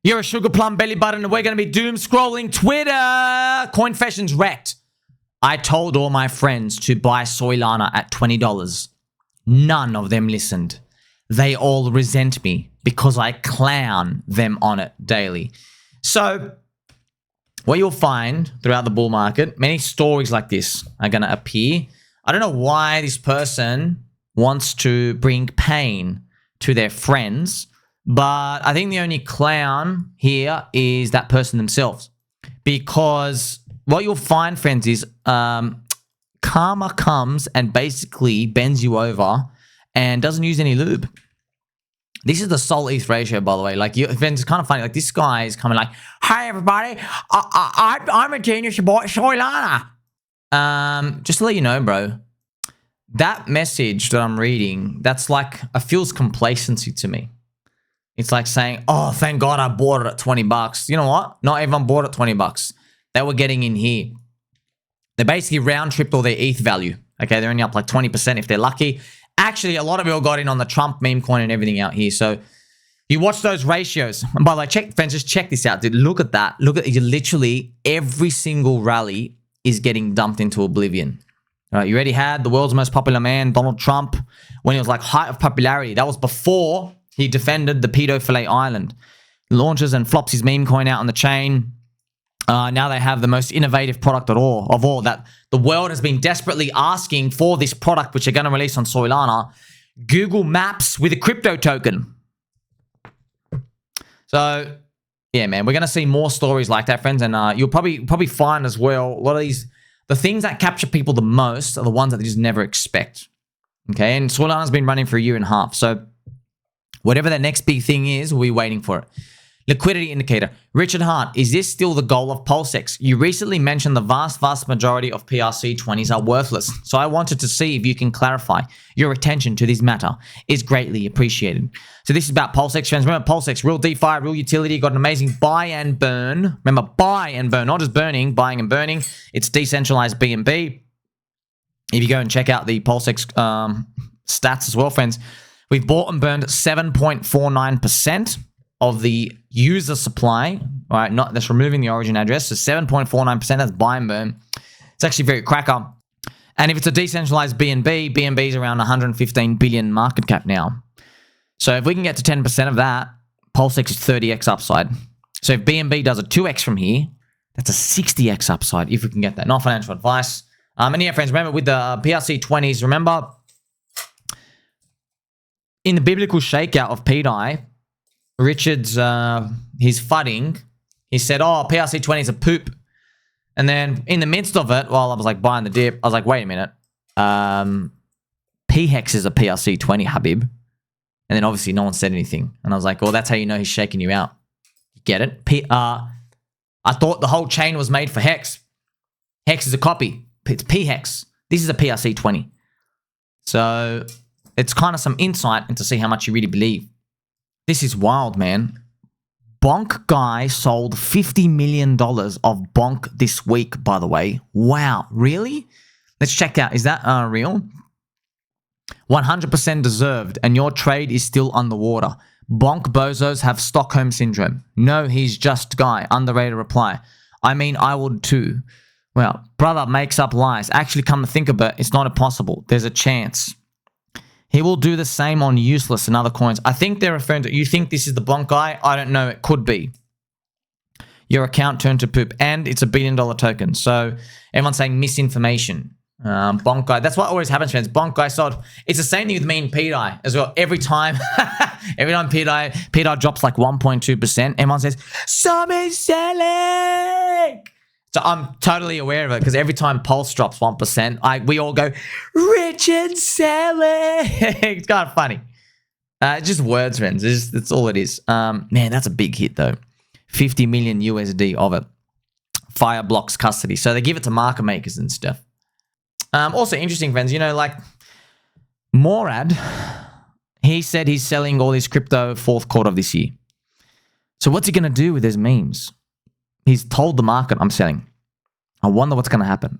You're a sugar plum belly button and we're going to be doom scrolling Twitter. Coinfessions Rekt. I told all my friends to buy Soylana at $20. None of them listened. They all resent me because I clown them on it daily. So what you'll find throughout the bull market, many stories like this are going to appear. I don't know why this person wants to bring pain to their friends, but I think the only clown here is that person themselves. Because what you'll find, friends, is karma comes and basically bends you over and doesn't use any lube. This is the Sol ETH ratio, by the way. Like, friends, it's kind of funny. Like, this guy is coming like, "Hey, everybody, I'm a genius. You bought Soylana." Just to let you know, bro, that message that I'm reading, that's like, it feels complacency to me. It's like saying, "Oh, thank God I bought it at $20. You know what? Not everyone bought it at $20. They were getting in here. They basically round-tripped all their ETH value. Okay, they're only up like 20% if they're lucky. Actually, a lot of people got in on the Trump meme coin and everything out here. So you watch those ratios. And by the way, friends, just check this out, dude. Look at that. Look at it. Literally every single rally is getting dumped into oblivion. All right, you already had the world's most popular man, Donald Trump, when he was like height of popularity. That was before he defended the pedophile island. Launches and flops his meme coin out on the chain. Now they have the most innovative product of all that the world has been desperately asking for, this product, which they're going to release on Soylana. Google Maps with a crypto token. So, yeah, man, we're going to see more stories like that, friends. And you'll probably find as well, a lot of these, the things that capture people the most are the ones that they just never expect. Okay, and Soylana's been running for a year and a half. So whatever the next big thing is, we'll be waiting for it. Liquidity indicator. Richard Hart, is this still the goal of PulseX? You recently mentioned the vast majority of PRC20s are worthless. So I wanted to see if you can clarify. Your attention to this matter is greatly appreciated. So this is about PulseX, friends. Remember, PulseX, real DeFi, real utility, got an amazing buy and burn. Remember, buy and burn, not just burning, buying and burning. It's decentralized BNB. If you go and check out the PulseX stats as well, friends, we've bought and burned 7.49% of the user supply, all right, that's removing the origin address. So 7.49%, that's buy and burn. It's actually very cracker. And if it's a decentralized BNB is around 115 billion market cap now. So if we can get to 10% of that, PulseX is 30x upside. So if BNB does a 2x from here, that's a 60x upside if we can get that. Not financial advice. And yeah, friends, remember with the PRC20s, remember in the biblical shakeout of pDAI, Richard's, his fudding, he said, "Oh, PRC20 is a poop." And then in the midst of it, while I was like buying the dip, I was like, wait a minute. PHEX is a PRC20, Habib. And then obviously no one said anything. And I was like, well, that's how you know he's shaking you out. You get it? I thought the whole chain was made for Hex. Hex is a copy. It's PHEX. This is a PRC20. So it's kind of some insight into see how much you really believe. This is wild, man. Bonk guy sold $50 million of Bonk this week, by the way. Wow, really? Let's check out. Is that real? 100% deserved, and your trade is still underwater. Bonk bozos have Stockholm syndrome. No, he's just guy. Underrated reply. I mean, I would too. Well, brother makes up lies. Actually, come to think of it, it's not impossible. There's a chance. He will do the same on useless and other coins. I think they're referring to, you think this is the Bonk guy? I don't know. It could be. Your account turned to poop. And it's $1 billion token. So everyone's saying misinformation. Bonk guy. That's what always happens, friends. Bonk guy sold. It's the same thing with me and pDAI as well. Every time pDAI drops like 1.2%, everyone says, somebody's selling. So I'm totally aware of it because every time Pulse drops 1%, we all go, Richard selling. It's kind of funny. Just words, friends. That's all it is. Man, that's a big hit though. 50 million USD of it. Fireblocks custody. So they give it to market makers and stuff. Also interesting, friends, you know, like Murad, he said he's selling all his crypto fourth quarter of this year. So what's he going to do with his memes? He's told the market, I'm selling. I wonder what's going to happen.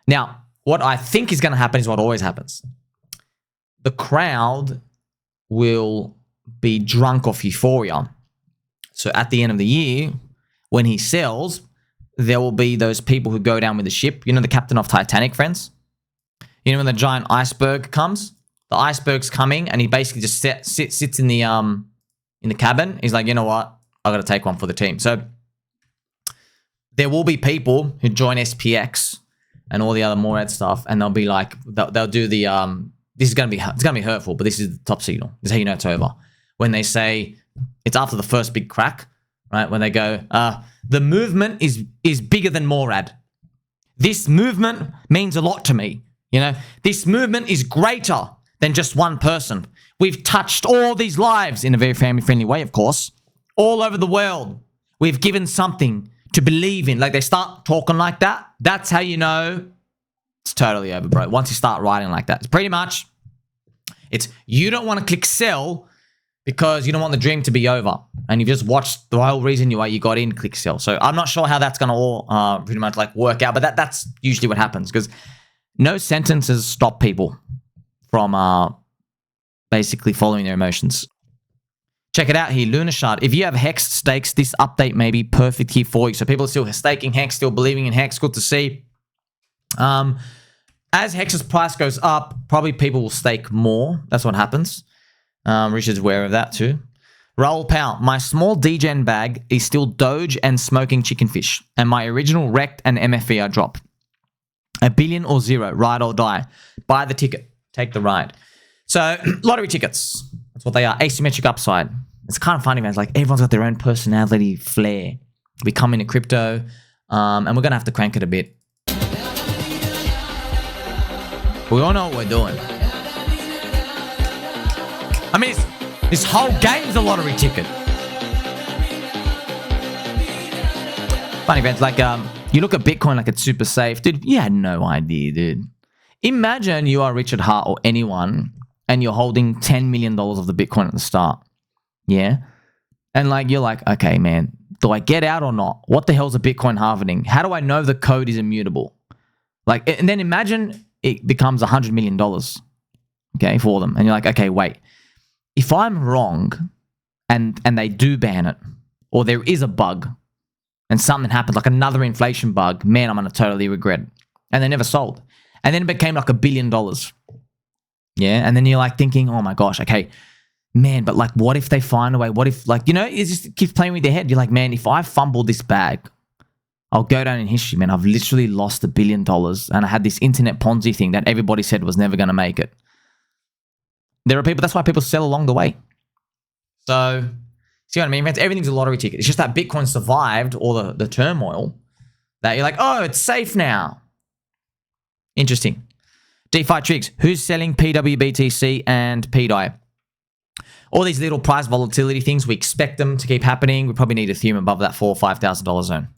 Now, what I think is going to happen is what always happens. The crowd will be drunk off euphoria. So at the end of the year, when he sells, there will be those people who go down with the ship. You know the captain of Titanic, friends? You know when the giant iceberg comes? The iceberg's coming, and he basically just sits in the cabin. He's like, you know what? I got to take one for the team. So there will be people who join SPX and all the other Murad stuff, and they'll be like, they'll do the this is gonna be hurtful, but this is the top signal. This is how you know it's over. When they say it's after the first big crack, right? When they go, the movement is bigger than Murad. This movement means a lot to me. You know, this movement is greater than just one person. We've touched all these lives in a very family-friendly way, of course, all over the world. We've given something to believe in. Like they start talking like that. That's how you know it's totally over, bro. Once you start writing like that, it's pretty much, it's you don't want to click sell because you don't want the dream to be over. And you've just watched the whole reason why you got in, click sell. So I'm not sure how that's going to all pretty much like work out, but that's usually what happens because no sentences stop people from basically following their emotions. Check it out here, Lunashard. If you have Hex stakes, this update may be perfect here for you. So people are still staking Hex, still believing in Hex. Good to see. As Hex's price goes up, probably people will stake more. That's what happens. Richard's aware of that too. Raoul Pal, my small degen bag is still Doge and smoking chicken fish, and my original Rekt and MFV are drop. $1 billion or zero, ride or die. Buy the ticket, take the ride. So lottery tickets, that's what they are. Asymmetric upside. It's kind of funny, man. It's like everyone's got their own personality flair. We come into crypto, and we're gonna have to crank it a bit. We all know what we're doing. I mean, this whole game's a lottery ticket. Funny, man. It's like you look at Bitcoin like it's super safe, dude. You had no idea, dude. Imagine you are Richard Hart or anyone, and you're holding $10 million of the Bitcoin at the start. Yeah. And like, you're like, okay, man, do I get out or not? What the hell's a Bitcoin halvening? How do I know the code is immutable? Like, and then imagine it becomes $100 million, okay, for them. And you're like, okay, wait, if I'm wrong and they do ban it, or there is a bug and something happens, like another inflation bug, man, I'm going to totally regret it. And they never sold. And then it became like $1 billion. Yeah. And then you're like thinking, oh my gosh, okay, man, but like, what if they find a way? What if, like, you know, it just keeps playing with their head. You're like, man, if I fumble this bag, I'll go down in history, man. I've literally lost $1 billion, and I had this internet Ponzi thing that everybody said was never going to make it. There are people, that's why people sell along the way. So, see what I mean, friends? Everything's a lottery ticket. It's just that Bitcoin survived all the turmoil that you're like, oh, it's safe now. Interesting. DeFi tricks. Who's selling pWBTC and pDAI? All these little price volatility things, we expect them to keep happening. We probably need Ethereum above that $4,000 or $5,000 zone.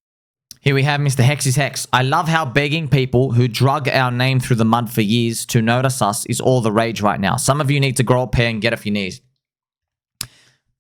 Here we have Mr. Hex is Hex. I love how begging people who drug our name through the mud for years to notice us is all the rage right now. Some of you need to grow a pair and get off your knees.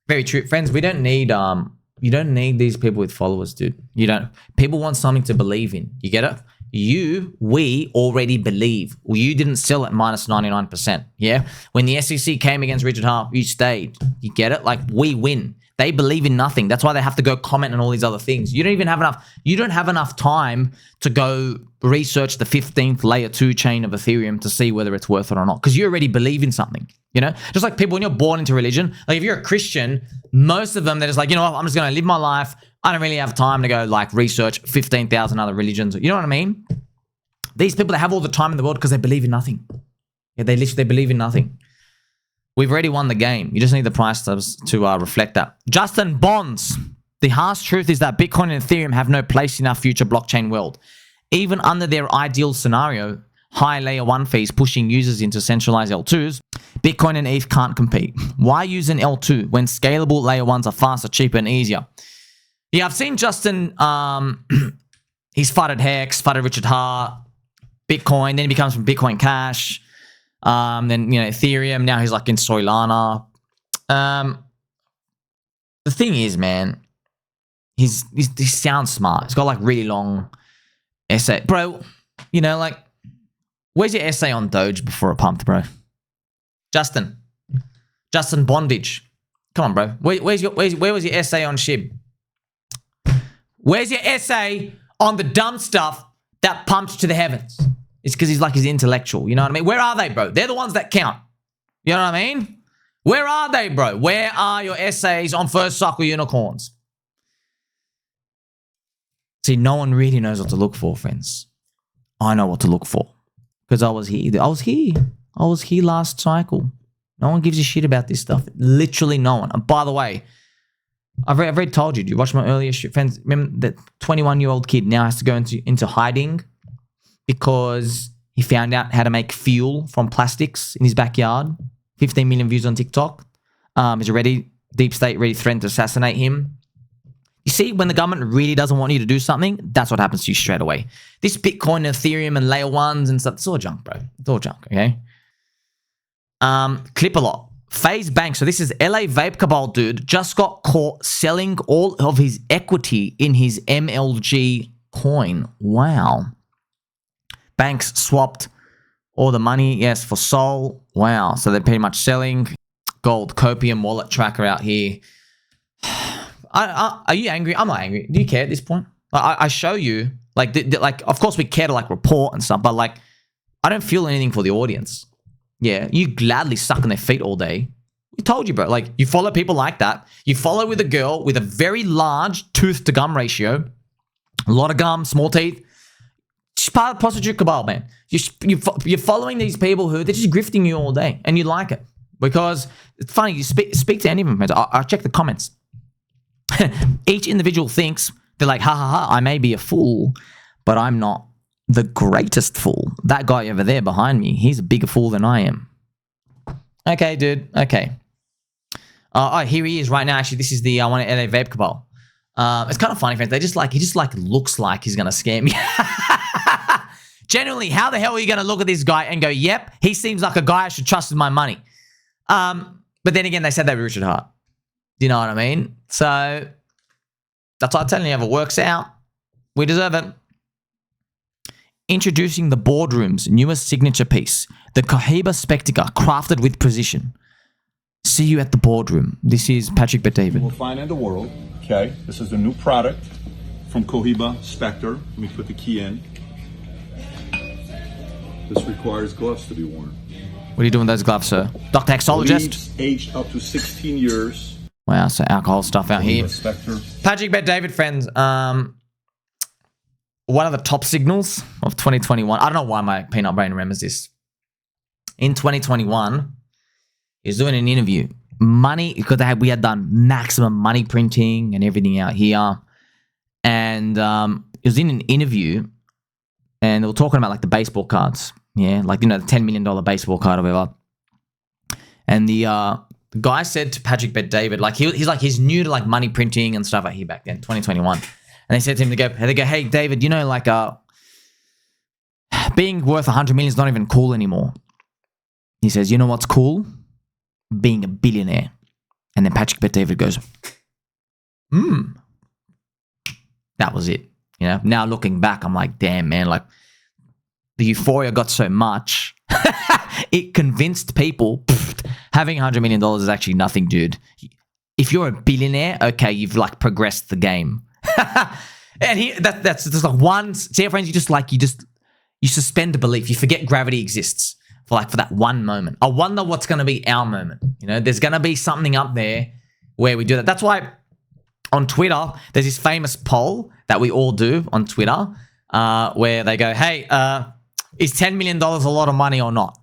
Very true. Friends, we don't need, you don't need these people with followers, dude. You don't. People want something to believe in. You get it? We already believe. Well, you didn't sell at minus 99%. Yeah. When the SEC came against Richard Hart, you stayed. You get it? Like, we win. They believe in nothing. That's why they have to go comment on all these other things. You don't even have enough. You don't have enough time to go research the 15th layer 2 chain of Ethereum to see whether it's worth it or not. Because you already believe in something. You know, just like people when you're born into religion. Like if you're a Christian, most of them they're just like, you know what? I'm just going to live my life. I don't really have time to go like research 15,000 other religions. You know what I mean? These people that have all the time in the world because they believe in nothing. Yeah, they believe in nothing. We've already won the game. You just need the price to reflect that. Justin Bonds. The harsh truth is that Bitcoin and Ethereum have no place in our future blockchain world. Even under their ideal scenario, high layer 1 fees pushing users into centralized L2s, Bitcoin and ETH can't compete. Why use an L2 when scalable layer 1s are faster, cheaper, and easier? Yeah, I've seen Justin, he's fighted Hex, fighted Richard Hart, Bitcoin, then he becomes from Bitcoin Cash, then, you know, Ethereum, now he's like in Soylana. The thing is, man, he sounds smart. He's got like really long essay. Bro, you know, like, where's your essay on Doge before it pumped, bro? Justin Bondage. Come on, bro. Where was your essay on SHIB? Where's your essay on the dumb stuff that pumps to the heavens? It's because he's intellectual. You know what I mean? Where are they, bro? They're the ones that count. You know what I mean? Where are they, bro? Where are your essays on first cycle unicorns? See, no one really knows what to look for, friends. I know what to look for. Because I was here. I was here last cycle. No one gives a shit about this stuff. Literally no one. And by the way, I've already told you. Do you watch my earlier shit? Friends, remember that 21-year-old kid now has to go into hiding because he found out how to make fuel from plastics in his backyard. 15 million views on TikTok. He's already, deep state ready threatened to assassinate him. You see, when the government really doesn't want you to do something, that's what happens to you straight away. This Bitcoin, Ethereum, and layer ones and stuff, it's all junk, bro. It's all junk, okay? Clip a lot. FaZe Bank. So this is LA Vape Cabal dude just got caught selling all of his equity in his MLG coin. Wow. Banks swapped all the money, yes, for Sol. Wow. So they're pretty much selling. Gold Copium wallet tracker out here. Are you angry? I'm not angry. Do you care at this point? I show you, of course we care to report and stuff, but I don't feel anything for the audience. Yeah, you gladly suck on their feet all day. We told you, bro. You follow people like that. You follow with a girl with a very large tooth to gum ratio, a lot of gum, small teeth. She's part of the prostitute cabal, man. You're following these people who they're just grifting you all day, and you like it because it's funny. You speak to any of them, friends. I check the comments. Each individual thinks they're like, ha ha ha, I may be a fool, but I'm not the greatest fool. That guy over there behind me, he's a bigger fool than I am. Okay, dude. Okay. Oh, here he is right now. Actually, this is the one at LA Vape Cabal. It's kind of funny, friends. He just looks like he's gonna scam me. Genuinely, how the hell are you gonna look at this guy and go, yep, he seems like a guy I should trust with my money? But then again, they said they were Richard Hart. Do you know what I mean? So that's what I'm telling you. If it works out, we deserve it. Introducing the boardroom's newest signature piece, the Cohiba Spectica, crafted with precision. See you at the boardroom. This is Patrick Bet-David. We'll find in the world. Okay, this is the new product from Cohiba Spectre. Let me put the key in. This requires gloves to be worn. What are you doing with those gloves, sir? Dr. Hexologist? Leaves aged up to 16 years. Wow, so alcohol stuff out here. Spectre. Patrick Bet-David, friends. One of the top signals of 2021. I don't know why my peanut brain remembers this. In 2021, he was doing an interview. Money, because we had done maximum money printing and everything out here. And it was in an interview, and they were talking about the baseball cards. Yeah, the $10 million baseball card or whatever. And the guy said to Patrick Bet-David, he's new to money printing and stuff out here back then, 2021. And they said to him, they go, hey, David, being worth 100 million is not even cool anymore. He says, you know what's cool? Being a billionaire. And then Patrick Bet-David goes, that was it. Now looking back, I'm like, damn, man, the euphoria got so much. It convinced people, having $100 million is actually nothing, dude. If you're a billionaire, okay, you've progressed the game. And that's just one. See, friends, you suspend the belief. You forget gravity exists for that one moment. I wonder what's going to be our moment. There's going to be something up there where we do that. That's why on Twitter there's this famous poll that we all do on Twitter, where they go, "Hey, is $10 million a lot of money or not?"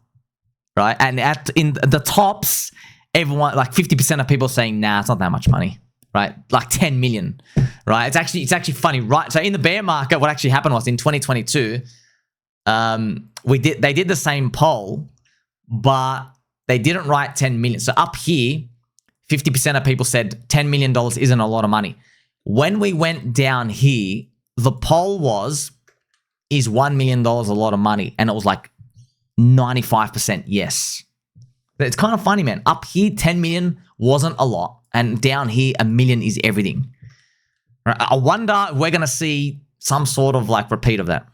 Right? And in the tops, everyone 50% of people saying, "Nah, it's not that much money." Right? 10 million, right? It's actually funny, right? So in the bear market, what actually happened was in 2022, they did the same poll, but they didn't write 10 million. So up here, 50% of people said $10 million isn't a lot of money. When we went down here, the poll was, is $1 million a lot of money? And it was 95% yes. It's kind of funny, man. Up here, 10 million wasn't a lot. And down here, $1 million is everything. Right? I wonder if we're going to see some sort of repeat of that.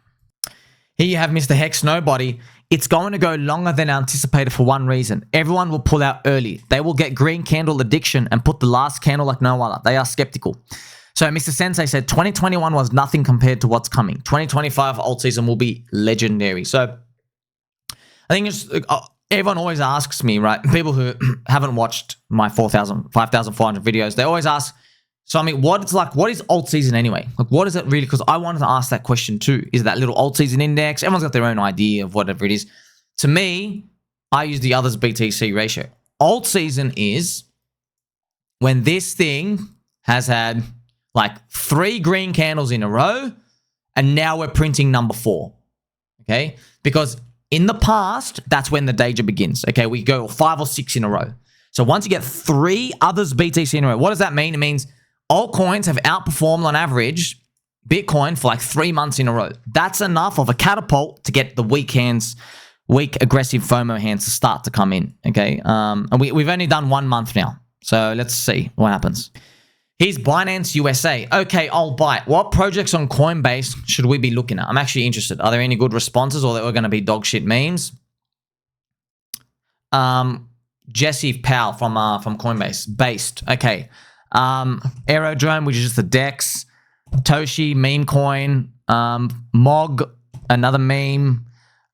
Here you have Mr. Hex Nobody. It's going to go longer than anticipated for one reason. Everyone will pull out early. They will get green candle addiction and put the last candle like no other. They are skeptical. So Mr. Sensei said 2021 was nothing compared to what's coming. 2025 Altseason will be legendary. So I think it's, everyone always asks me, right? People who haven't watched my 5,400 videos, they always ask, so I mean, what is Altseason anyway? Like, what is it really? Because I wanted to ask that question too. Is it that little Altseason index? Everyone's got their own idea of whatever it is. To me, I use the others BTC ratio. Altseason is when this thing has had like 3 green candles in a row, and now we're printing number 4. Okay? Because in the past, that's when the danger begins. Okay, we go 5 or 6 in a row. So once you get 3 others BTC in a row, what does that mean? It means altcoins have outperformed on average Bitcoin for like 3 months in a row. That's enough of a catapult to get the weak aggressive FOMO hands to start to come in. Okay, and we've only done 1 month now. So let's see what happens. Here's Binance USA. Okay, I'll buy it. What projects on Coinbase should we be looking at? I'm actually interested. Are there any good responses, or are going to be dog shit memes? Jesse Powell from Coinbase. Based. Okay. Aerodrome, which is just the DEX. Toshi, meme coin. Mog, another meme.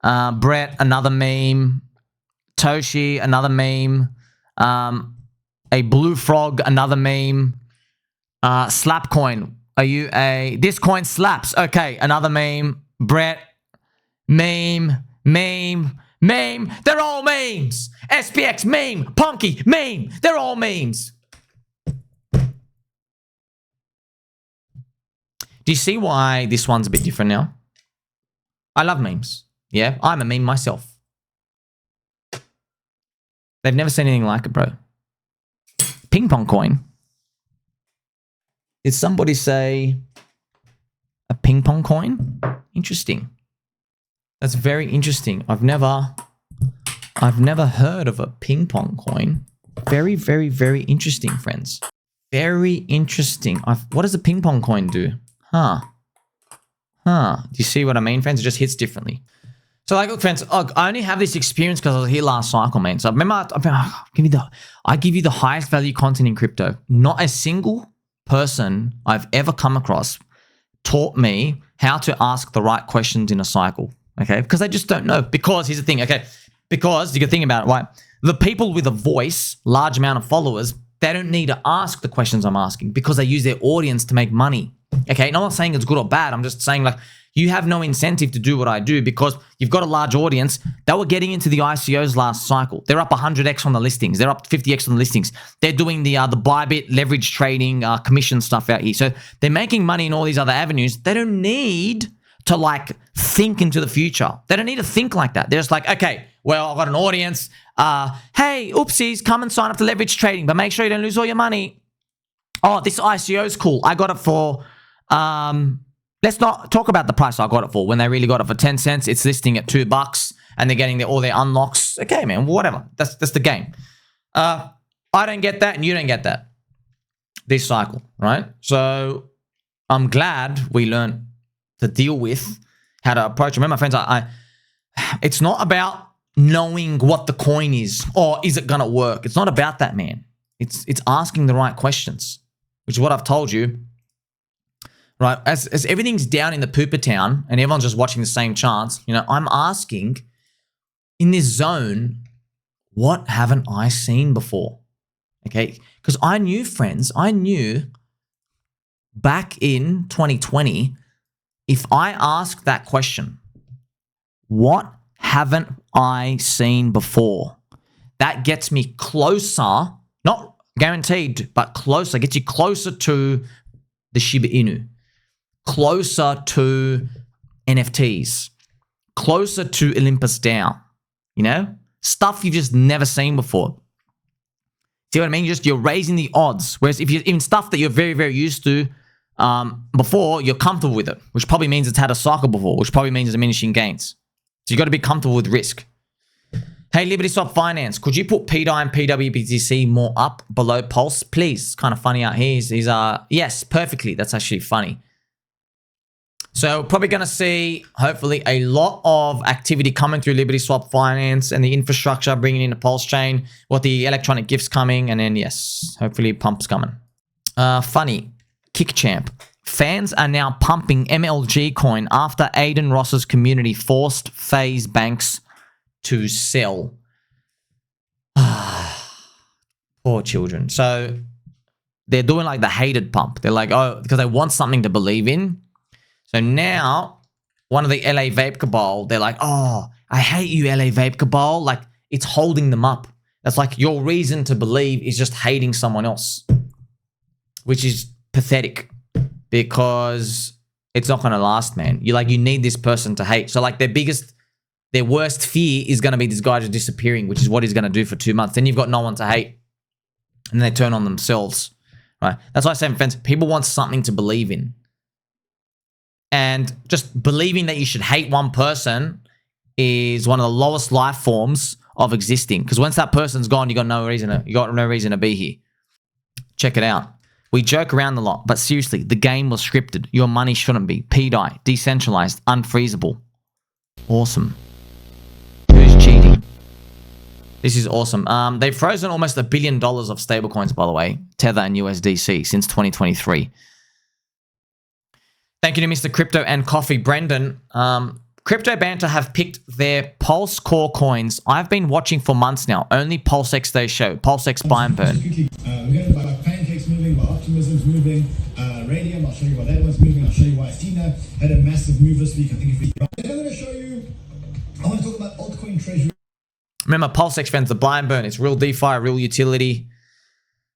Brett, another meme. Toshi, another meme. A blue frog, another meme. Slapcoin. Are you a... This coin slaps. Okay, another meme. Brett. Meme. They're all memes. SPX, meme. Punky, meme. They're all memes. Do you see why this one's a bit different now? I love memes. Yeah, I'm a meme myself. They've never seen anything like it, bro. Ping pong coin. Did somebody say a ping pong coin? Interesting. That's very interesting. I've never heard of a ping pong coin. Very, very, very interesting, friends. Very interesting. What does a ping pong coin do? Huh. Do you see what I mean, friends? It just hits differently. So, like, look, friends, I only have this experience because I was here last cycle, man. So, remember, I give you the highest value content in crypto. Not a single person I've ever come across taught me how to ask the right questions in a cycle, okay? Because they just don't know. Because, here's the thing, okay? Because, you can think about it, right? The people with a voice, large amount of followers, they don't need to ask the questions I'm asking because they use their audience to make money, okay? And I'm not saying it's good or bad. I'm just saying, like, you have no incentive to do what I do because you've got a large audience. They were getting into the ICOs last cycle. They're up 100x on the listings. They're up 50x on the listings. They're doing the Bybit leverage trading, commission stuff out here. So they're making money in all these other avenues. They don't need to like think into the future. They don't need to think like that. They're just like, okay, well, I've got an audience. Hey, oopsies, come and sign up to leverage trading, but make sure you don't lose all your money. Oh, this ICO is cool. I got it for... let's not talk about the price I got it for. When they really got it for 10 cents, it's listing at $2 and they're getting all their unlocks. Okay, man, whatever. That's the game. I don't get that and you don't get that this cycle, right? So I'm glad we learned to deal with how to approach. Remember, friends, it's not about knowing what the coin is or is it going to work. It's not about that, man. It's asking the right questions, which is what I've told you. Right, as everything's down in the pooper town and everyone's just watching the same charts, you know, I'm asking in this zone, what haven't I seen before? Okay, because I knew, friends, back in 2020, if I asked that question, what haven't I seen before? That gets me closer, not guaranteed, but closer, gets you closer to the Shiba Inu. Closer to NFTs, closer to Olympus DAO, you know? Stuff you've just never seen before. See what I mean? You're raising the odds. Whereas if you're in stuff that you're very, very used to before, you're comfortable with it, which probably means it's had a cycle before, which probably means diminishing gains. So you got to be comfortable with risk. Hey, LibertySwap Finance, could you put pDAI and pWBTC more up below Pulse, please? It's kind of funny out here. He's yes, perfectly. That's actually funny. So probably going to see, hopefully, a lot of activity coming through LibertySwap Finance and the infrastructure, bringing in the Pulse chain, what the electronic gifts coming, and then, yes, hopefully pump's coming. Funny. Kick champ. Fans are now pumping MLG coin after Aiden Ross's community forced FaZe banks to sell. Poor children. So they're doing like the hated pump. They're like, oh, because they want something to believe in. So now, one of the LA Vape Cabal, they're like, oh, I hate you, LA Vape Cabal. Like, it's holding them up. That's like your reason to believe is just hating someone else, which is pathetic because it's not going to last, man. You need this person to hate. So like their worst fear is going to be this guy just disappearing, which is what he's going to do for 2 months. Then you've got no one to hate. And they turn on themselves, right? That's why I say, friends, people want something to believe in. And just believing that you should hate one person is one of the lowest life forms of existing. Because once that person's gone, you got no reason to be here. Check it out. We joke around a lot, but seriously, the game was scripted. Your money shouldn't be. pDAI, decentralized, unfreezable. Awesome. Who's cheating? This is awesome. They've frozen almost $1 billion of stablecoins, by the way, Tether and USDC, since 2023. Thank you to Mr. Crypto and Coffee Brendan. Crypto Banter have picked their Pulse core coins. I've been watching for months now. Only PulseX they show. PulseX buy and burn. We're going to Pancakes moving, while Optimism's moving. Radium, I'll show you why that one's moving. I'll show you why Athena had a massive move this week. I think if we... I'm going to show you... I want to talk about altcoin treasury. Remember, PulseX fans, the buy and burn. It's real DeFi, real utility.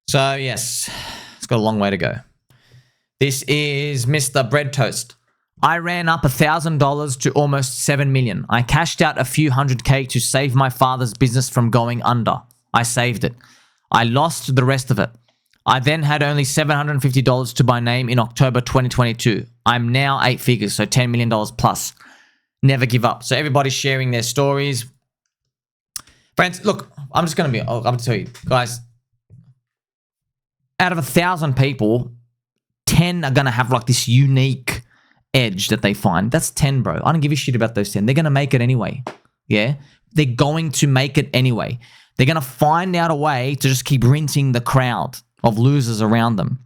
So, yes, it's got a long way to go. This is Mr. Bread Toast. I ran up $1,000 to almost 7 million. I cashed out a few $100K to save my father's business from going under. I saved it. I lost the rest of it. I then had only $750 to my name in October 2022. I'm now 8 figures, so $10 million plus. Never give up. So everybody's sharing their stories. Friends, look, I'm going to tell you, guys, out of 1,000 people, 10 are going to have like this unique edge that they find. That's 10, bro. I don't give a shit about those 10. They're going to make it anyway. Yeah? They're going to make it anyway. They're going to find out a way to just keep rinsing the crowd of losers around them.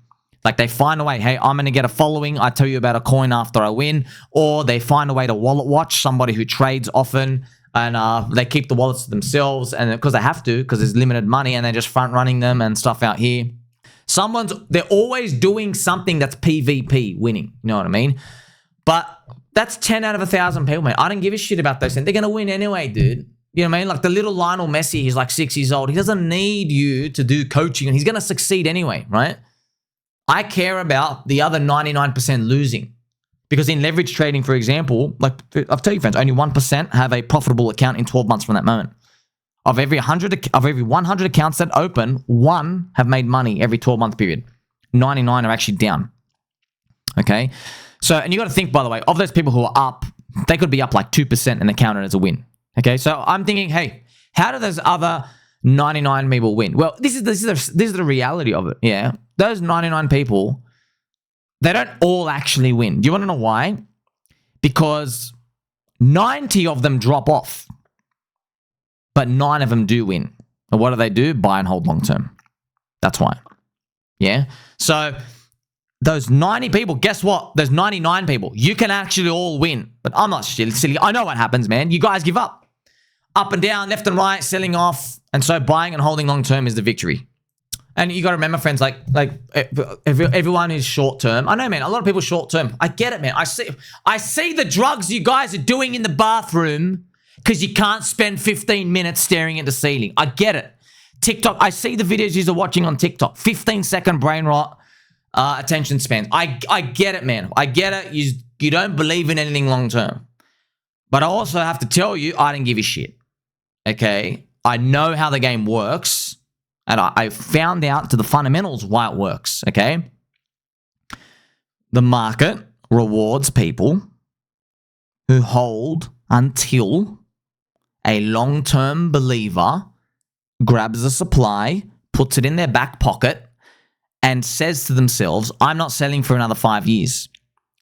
Like they find a way, hey, I'm going to get a following. I tell you about a coin after I win. Or they find a way to wallet watch somebody who trades often and they keep the wallets to themselves and because they have to because there's limited money and they're just front running them and stuff out here. They're always doing something that's PvP winning. You know what I mean? But that's 10 out of 1,000 people, man. I don't give a shit about those things. They're going to win anyway, dude. You know what I mean? Like the little Lionel Messi, he's like 6 years old. He doesn't need you to do coaching and he's going to succeed anyway, right? I care about the other 99% losing. Because in leverage trading, for example, like I'll tell you, friends, only 1% have a profitable account in 12 months from that moment. Of every 100 accounts that open, 1 have made money every 12-month period. 99 are actually down. Okay? So, and you got to think, by the way, of those people who are up, they could be up like 2% and they count it as a win. Okay? So I'm thinking, hey, how do those other 99 people win? Well, this is the reality of it. Yeah. Those 99 people, they don't all actually win. Do you want to know why? Because 90 of them drop off, but 9 of them do win. And what do? Buy and hold long term. That's why. Yeah. So those 90 people, guess what? Those 99 people, you can actually all win. But I'm not silly. I know what happens, man. You guys give up. Up and down, left and right, selling off. And so buying and holding long term is the victory. And you got to remember, friends, like everyone is short term. I know, man, a lot of people short term. I get it, man. I see the drugs you guys are doing in the bathroom because you can't spend 15 minutes staring at the ceiling. I get it. TikTok, I see the videos you're watching on TikTok. 15-second brain rot, attention span. I get it, man. I get it. You don't believe in anything long term. But I also have to tell you, I didn't give a shit. Okay? I know how the game works. And I found out to the fundamentals why it works, okay? The market rewards people who hold until a long-term believer grabs a supply, puts it in their back pocket, and says to themselves, I'm not selling for another 5 years.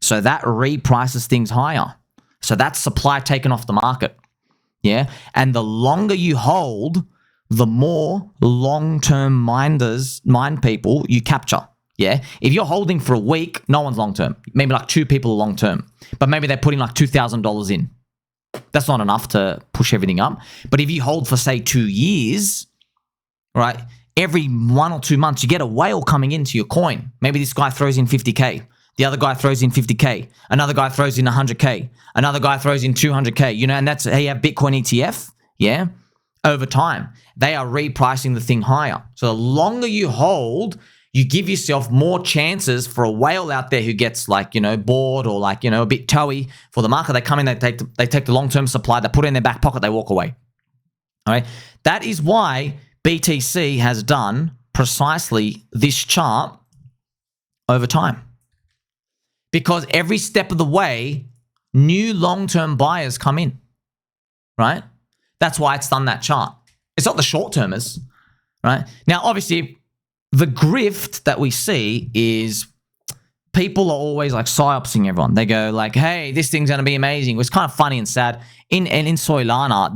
So that reprices things higher. So that's supply taken off the market. Yeah. And the longer you hold, the more long-term mind people you capture. Yeah. If you're holding for a week, no one's long-term. Maybe like 2 people are long-term, but maybe they're putting like $2,000 in. That's not enough to push everything up. But if you hold for, say, 2 years, right, every 1 or 2 months, you get a whale coming into your coin. Maybe this guy throws in 50K. The other guy throws in 50K. Another guy throws in 100K. Another guy throws in 200K. You know, and that's how you have Bitcoin ETF. Yeah. Over time, they are repricing the thing higher. So the longer you hold, you give yourself more chances for a whale out there who gets like, you know, bored or like, you know, a bit toey for the market. They come in, they take the long-term supply, they put it in their back pocket, they walk away. All right. That is why BTC has done precisely this chart over time. Because every step of the way, new long-term buyers come in, right? That's why it's done that chart. It's not the short-termers, right? Now, obviously, the grift that we see is people are always like psyopsing everyone. They go like, hey, this thing's going to be amazing. It's kind of funny and sad. In Soylana,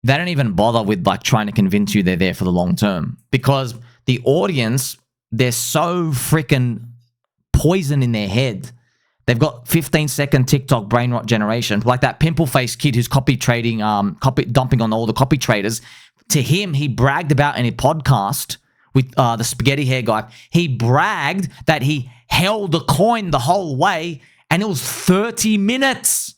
they don't even bother with like trying to convince you they're there for the long term because the audience, they're so freaking poison in their head. They've got 15-second TikTok brain rot generation, like that pimple-faced kid who's copy trading, dumping on all the copy traders. To him, he bragged about in a podcast with the spaghetti hair guy. He bragged that he held the coin the whole way, and it was 30 minutes.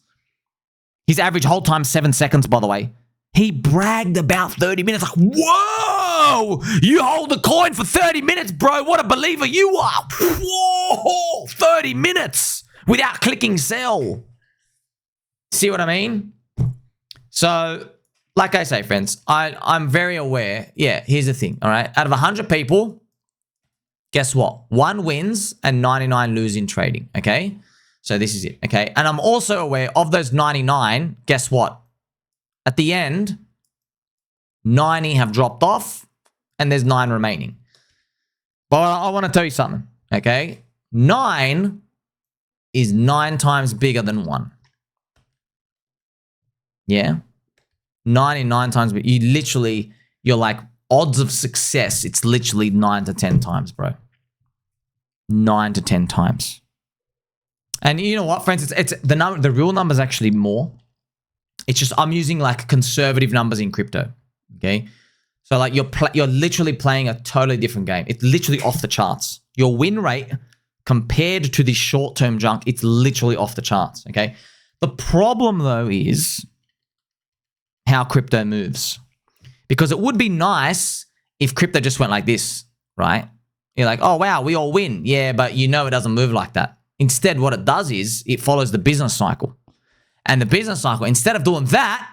His average hold time 7 seconds, by the way. He bragged about 30 minutes. Like, whoa! You hold the coin for 30 minutes, bro. What a believer you are. Whoa! 30 minutes without clicking sell. See what I mean? So, like I say, friends, I'm very aware. Yeah, here's the thing, all right? Out of 100 people, guess what? 1 wins and 99 lose in trading, okay? So this is it, okay? And I'm also aware of those 99, guess what? At the end, 90 have dropped off and there's 9 remaining. But I want to tell you something, okay? 9 is 9 times bigger than 1. Yeah? 99 times, but you're like odds of success. It's literally 9 to 10 times, bro. 9 to 10 times. And you know what, friends? It's the real number is actually more. It's just I'm using like conservative numbers in crypto, okay? So like you're literally playing a totally different game. It's literally off the charts. Your win rate compared to this short-term junk, it's literally off the charts, okay? The problem though is how crypto moves. Because it would be nice if crypto just went like this, right? You're like, oh wow, we all win. Yeah, but you know it doesn't move like that. Instead, what it does is it follows the business cycle. And the business cycle, instead of doing that,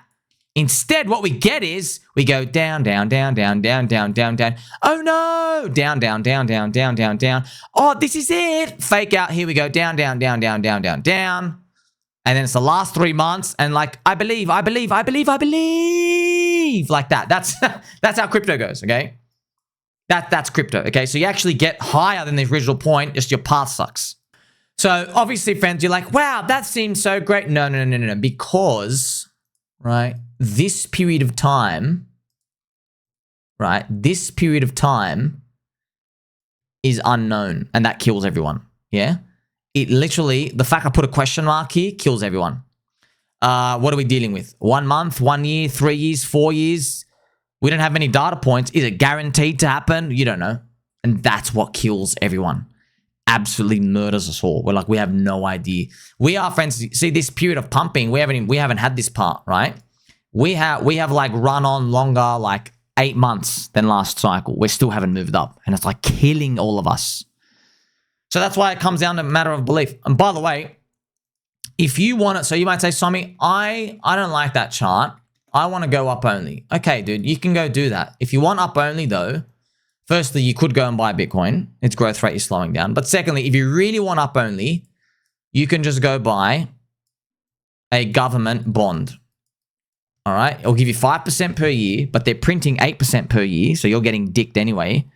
instead what we get is we go down, down, down, down, down, down, down, down. Oh no! Down, down, down, down, down, down, down. Oh, this is it. Fake out. Here we go. Down, down, down, down, down, down, down. And then it's the last 3 months and like, I believe. Like that. That's how crypto goes, okay? That's crypto, okay? So you actually get higher than the original point, just your path sucks. So obviously, friends, you're like, wow, that seems so great. No. Because, right, this period of time is unknown and that kills everyone, yeah? It literally, the fact I put a question mark here kills everyone. What are we dealing with? 1 month, 1 year, 3 years, 4 years? We don't have many data points. Is it guaranteed to happen? You don't know. And that's what kills everyone. Absolutely murders us all. We're like, we have no idea. We are, friends, see this period of pumping, we haven't had this part, right? We have like run on longer, like 8 months than last cycle. We still haven't moved up. And it's like killing all of us. So that's why it comes down to a matter of belief. And by the way, if you want it, so you might say, Somi, I don't like that chart. I want to go up only. Okay, dude, you can go do that. If you want up only though, firstly, you could go and buy Bitcoin. Its growth rate is slowing down. But secondly, if you really want up only, you can just go buy a government bond. All right? It'll give you 5% per year, but they're printing 8% per year, so you're getting dicked anyway.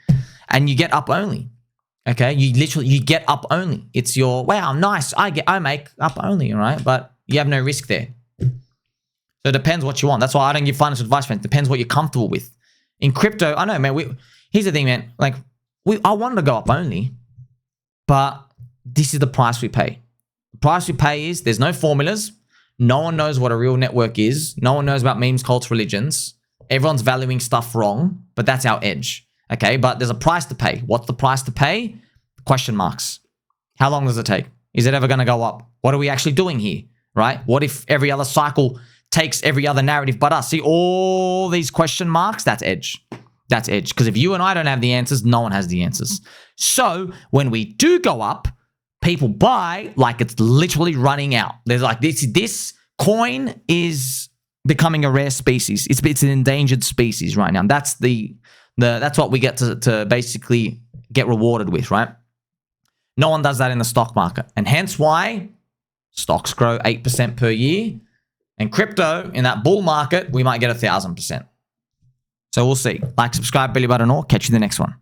And you get up only. Okay, you get up only. It's your, wow, nice, I make up only, right? But you have no risk there. So it depends what you want. That's why I don't give financial advice, friends. It depends what you're comfortable with. In crypto, I know, man, here's the thing, man. Like, I wanted to go up only, but this is the price we pay. The price we pay is there's no formulas. No one knows what a real network is. No one knows about memes, cults, religions. Everyone's valuing stuff wrong, but that's our edge. Okay, but there's a price to pay. What's the price to pay? Question marks. How long does it take? Is it ever going to go up? What are we actually doing here, right? What if every other cycle takes every other narrative but us? See, all these question marks, that's edge. That's edge. Because if you and I don't have the answers, no one has the answers. So when we do go up, people buy like it's literally running out. There's like this coin is becoming a rare species. It's an endangered species right now. That's that's what we get to basically get rewarded with, right? No one does that in the stock market. And hence why stocks grow 8% per year. And crypto, in that bull market, we might get 1,000%. So we'll see. Like, subscribe, belly button, or catch you in the next one.